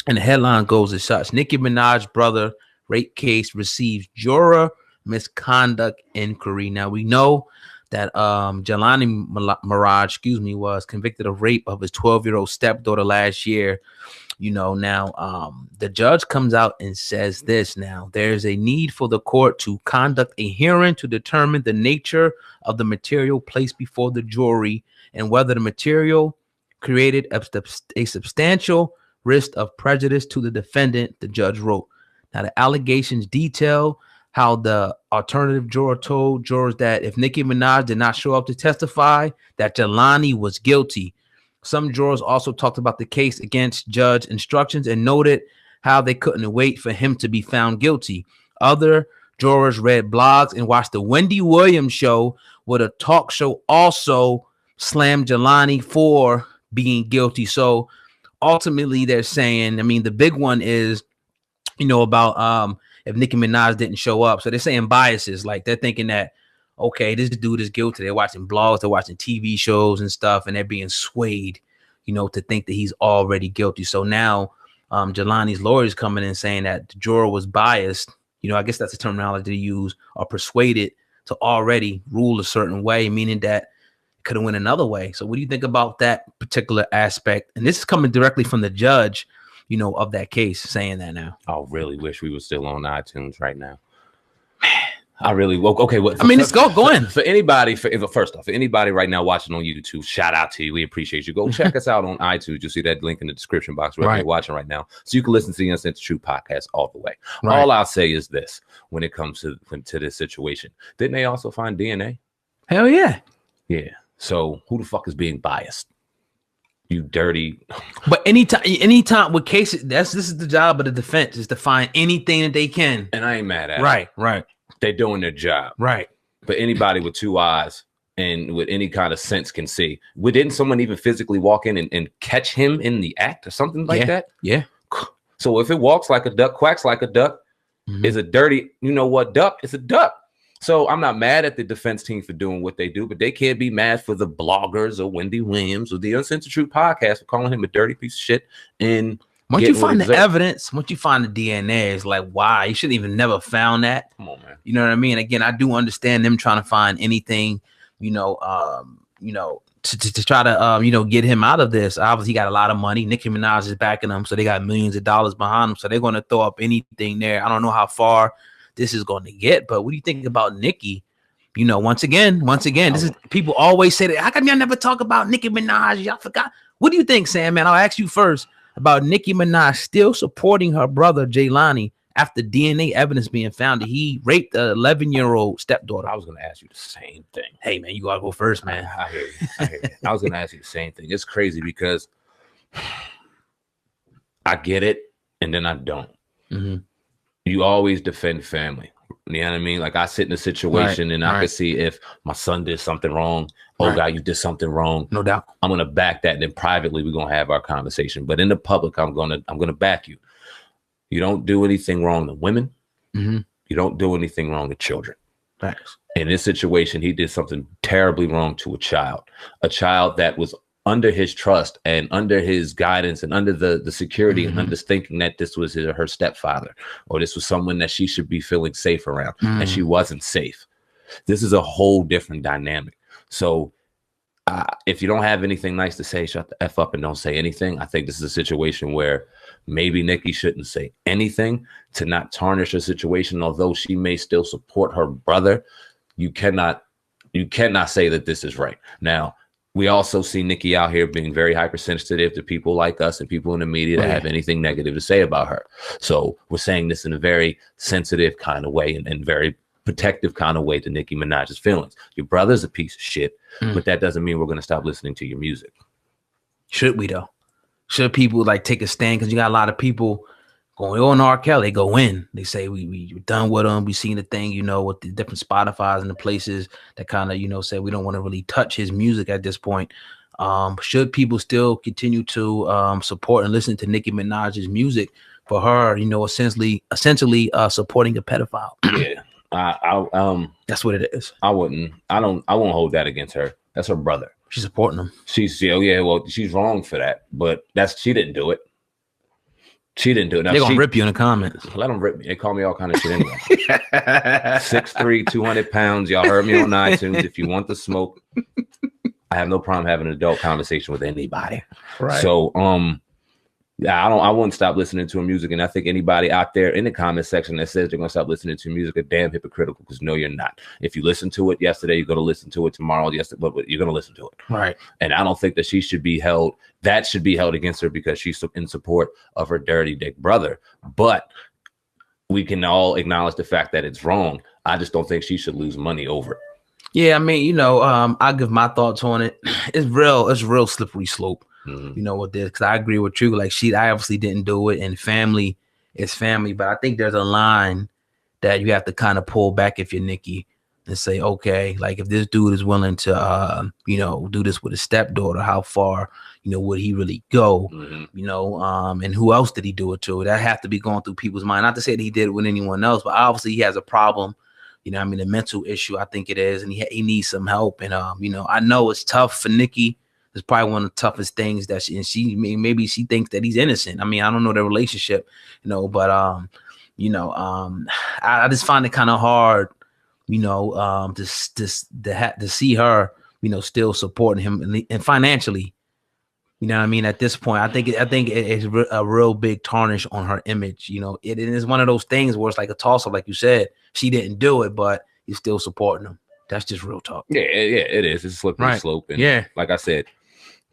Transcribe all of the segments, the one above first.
And the headline goes as such: Nicki Minaj brother rape case receives juror misconduct inquiry. Now we know that Jelani Maraj, was convicted of rape of his 12-year-old stepdaughter last year. Now the judge comes out and says this: now there's a need for the court to conduct a hearing to determine the nature of the material placed before the jury and whether the material created a substantial risk of prejudice to the defendant, the judge wrote. Now, the allegations detail how the alternative juror told jurors that if Nicki Minaj did not show up to testify, that Jelani was guilty. Some jurors also talked about the case against judge instructions and noted how they couldn't wait for him to be found guilty. Other jurors read blogs and watched the Wendy Williams show, where the talk show also slammed Jelani for being guilty. So ultimately, they're saying, the big one is, about if Nicki Minaj didn't show up. So they're saying biases, like they're thinking that, okay, this dude is guilty. They're watching blogs, they're watching TV shows and stuff, and they're being swayed, to think that he's already guilty. So now Jelani's lawyers coming in saying that the juror was biased. I guess that's the terminology they use, or persuaded to already rule a certain way, meaning that could have went another way. So what do you think about that particular aspect? And this is coming directly from the judge, of that case, saying that now. I really wish we were still on iTunes right now. I really okay. Let's go in. For anybody, first off, for anybody right now watching on YouTube, shout out to you. We appreciate you. Go check us out on iTunes. You'll see that link in the description box where you're watching right now, so you can listen to the Uncensored Truth podcast all the way. Right. All I'll say is this: when it comes to this situation, didn't they also find DNA? Hell yeah, yeah. So who the fuck is being biased? You dirty. But anytime with cases, this is the job of the defense, is to find anything that they can. And I ain't mad at it. Right. They're doing their job. Right. But anybody with two eyes and with any kind of sense can see. Didn't someone even physically walk in and catch him in the act or something like that? Yeah. So if it walks like a duck, quacks like a duck, is a dirty, duck? It's a duck. So I'm not mad at the defense team for doing what they do, but they can't be mad for the bloggers or Wendy Williams or the Uncensored Truth podcast for calling him a dirty piece of shit. And once you find the evidence, once you find the DNA, it's like, why? You should even never found that. Come on, man. You know what I mean? Again, I do understand them trying to find anything, to try to, get him out of this. Obviously, he got a lot of money. Nicki Minaj is backing him, so they got millions of dollars behind them. So they're going to throw up anything there. I don't know how far this is going to get, but what do you think about Nicki? Once again, this is, people always say that. How come y'all never talk about Nicki Minaj? Y'all forgot. What do you think, Sam, man? I'll ask you first about Nicki Minaj still supporting her brother Jelani after DNA evidence being found that he raped an 11-year-old stepdaughter. I was going to ask you the same thing. Hey, man, you got to go first, man. I hear you. I was going to ask you the same thing. It's crazy because I get it and then I don't. Mm-hmm. You always defend family. You know what I mean? Like I sit in a situation and I can see if my son did something wrong. Oh God, you did something wrong. No doubt. I'm gonna back that. And then privately we're gonna have our conversation. But in the public, I'm gonna back you. You don't do anything wrong to women. Mm-hmm. You don't do anything wrong to children. Thanks. In this situation, he did something terribly wrong to a child that was under his trust and under his guidance and under the security and under thinking that this was her stepfather or this was someone that she should be feeling safe around and she wasn't safe. This is a whole different dynamic. So if you don't have anything nice to say, shut the F up and don't say anything. I think this is a situation where maybe Nicki shouldn't say anything to not tarnish her situation. Although she may still support her brother, you cannot say that this is right. Now, we also see Nicki out here being very hypersensitive to people like us and people in the media that have anything negative to say about her. So we're saying this in a very sensitive kind of way and very protective kind of way to Nicki Minaj's feelings. Your brother's a piece of shit, but that doesn't mean we're going to stop listening to your music. Should we though? Should people take a stand? Because you got a lot of people going on R. Kelly. They go in. They say we done with him. We seen the thing, with the different Spotify's and the places that kind of say we don't want to really touch his music at this point. Should people still continue to support and listen to Nicki Minaj's music for her? Essentially supporting a pedophile. Yeah, that's what it is. I won't hold that against her. That's her brother. She's supporting him. She's wrong for that, but she didn't do it. She didn't do it. They're gonna rip you in the comments. Let them rip me. They call me all kind of shit anyway. 6'3", 200 pounds. Y'all heard me on iTunes. If you want the smoke, I have no problem having an adult conversation with anybody. Right. So, yeah, I wouldn't stop listening to her music. And I think anybody out there in the comment section that says they're going to stop listening to music are damn hypocritical, because no, you're not. If you listen to it yesterday, you're going to listen to it tomorrow. Yes, but you're going to listen to it. Right. And I don't think that she should be held. That should be held against her because she's in support of her dirty dick brother. But we can all acknowledge the fact that it's wrong. I just don't think she should lose money over it. Yeah, I mean, you know, I'll give my thoughts on it. It's real slippery slope. You know what this, because I agree with you. Like, I obviously didn't do it, and family is family. But I think there's a line that you have to kind of pull back if you're Nicki and say, okay, like if this dude is willing to, you know, do this with his stepdaughter, how far, you know, would he really go? You know, and who else did he do it to? That have to be going through people's mind. Not to say that he did it with anyone else, but obviously he has a problem. You know, I mean, a mental issue, I think it is, and he needs some help. And you know, I know it's tough for Nicki. It's probably one of the toughest things that maybe she thinks that he's innocent. I mean, I don't know their relationship, you know, but you know, I just find it kind of hard, you know, to see her, you know, still supporting him and financially. You know what I mean? At this point, I think it's a real big tarnish on her image. You know, it is one of those things where it's like a toss up, like you said. She didn't do it, but you're still supporting him. That's just real talk. Yeah, it is. It's a slippery slope. And yeah, like I said,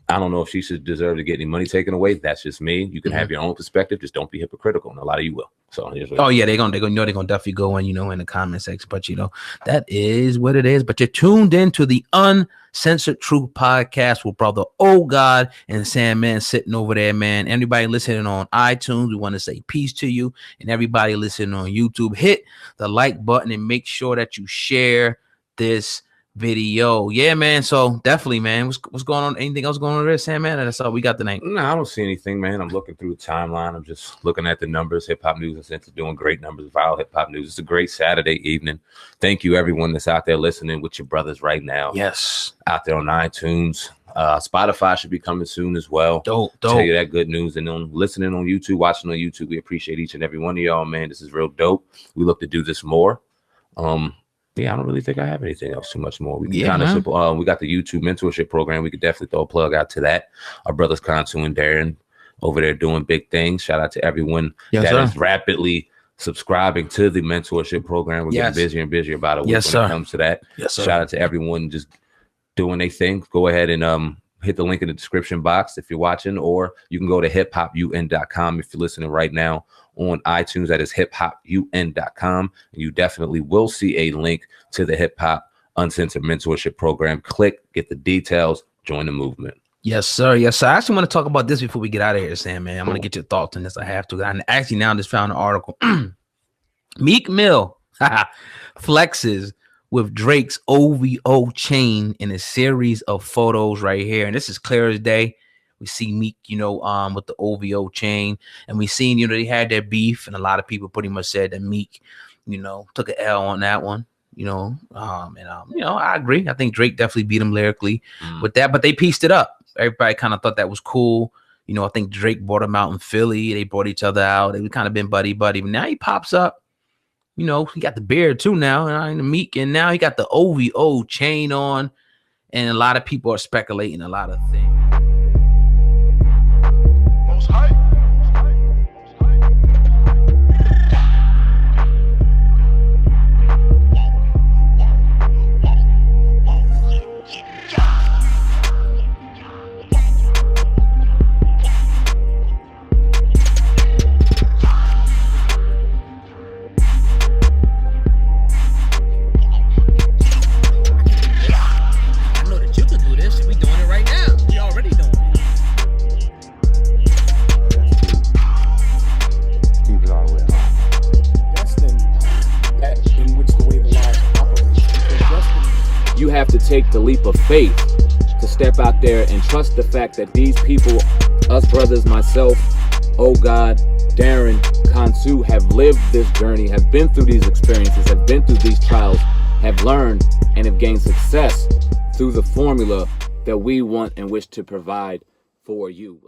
I don't know if she should deserve to get any money taken away. That's just me. You can have your own perspective. Just don't be hypocritical, and a lot of you will. So, yeah, they're gonna definitely go in, you know, in the comment section. But you know, that is what it is. But you're tuned into the Uncensored Truth podcast with brother Oh God and Sandman sitting over there, man. Everybody listening on iTunes, we want to say peace to you, and everybody listening on YouTube, hit the like button and make sure that you share this video. Yeah, man. So definitely, man. What's going on? Anything else going on there, Sam, man? That's all we got tonight. No, I don't see anything, man. I'm looking through the timeline. I'm just looking at the numbers. Hip Hop News is doing great numbers. Viral Hip Hop News. It's a great Saturday evening. Thank you, everyone that's out there listening with your brothers right now. Yes. Out there on iTunes. Spotify should be coming soon as well. Dope. Tell you that good news. And on listening on YouTube, watching on YouTube, we appreciate each and every one of y'all, man. This is real dope. We look to do this more. Yeah, I don't really think I have anything else too much more. We can kind of simple. We got the YouTube mentorship program. We could definitely throw a plug out to that. Our brothers Consu and Darren over there doing big things. Shout out to everyone that is rapidly subscribing to the mentorship program. We're getting busier and busier about it when it comes to that. Shout out to everyone just doing their thing. Go ahead and hit the link in the description box if you're watching, or you can go to hiphopun.com if you're listening right now on iTunes. That is hiphopun.com, and you definitely will see a link to the Hip Hop Uncensored Mentorship Program. Click, get the details, join the movement. Yes, sir. Yes, sir. I actually want to talk about this before we get out of here, Sam, man. I'm going to get your thoughts on this. I have to. I actually now just found an article. Meek Mill flexes with Drake's OVO chain in a series of photos right here. And this is clear as day. We see Meek, you know, with the OVO chain. And we seen, you know, they had their beef. And a lot of people pretty much said that Meek, you know, took an L on that one. You know, you know, I agree. I think Drake definitely beat him lyrically with that. But they pieced it up. Everybody kind of thought that was cool. You know, I think Drake brought him out in Philly. They brought each other out. They kind of been buddy. But now he pops up. You know, he got the beard too now, and the Meek, and now he got the OVO chain on, and a lot of people are speculating a lot of things. Take the leap of faith to step out there and trust the fact that these people, us brothers, myself, Oh God, Darren, Consu, have lived this journey, have been through these experiences, have been through these trials, have learned and have gained success through the formula that we want and wish to provide for you.